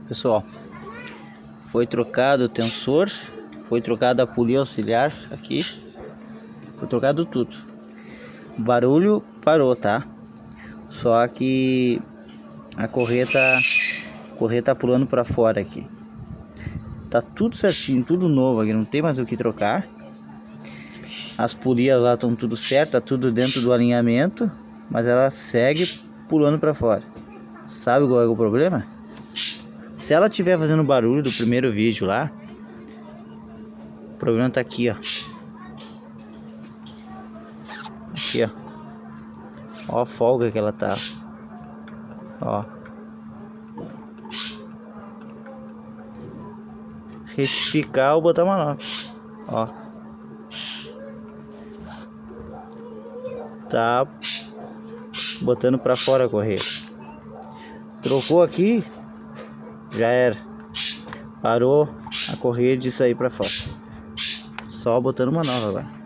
Pessoal, foi trocado o tensor, foi trocada a polia auxiliar aqui, foi trocado tudo. O barulho parou, tá? Só que a correia tá pulando para fora aqui. Tá tudo certinho, tudo novo aqui, não tem mais o que trocar. As polias lá estão tudo certo, tá tudo dentro do alinhamento, mas ela segue pulando para fora. Sabe qual é o problema? Se ela estiver fazendo barulho do primeiro vídeo lá, o problema tá aqui, ó. Aqui, ó. Ó a folga que ela tá. Ó. Retificar ou botar manopla. Ó. Tá botando pra fora a correia. Trocou aqui, já era. Parou a correia de sair pra fora. Só botando uma nova agora.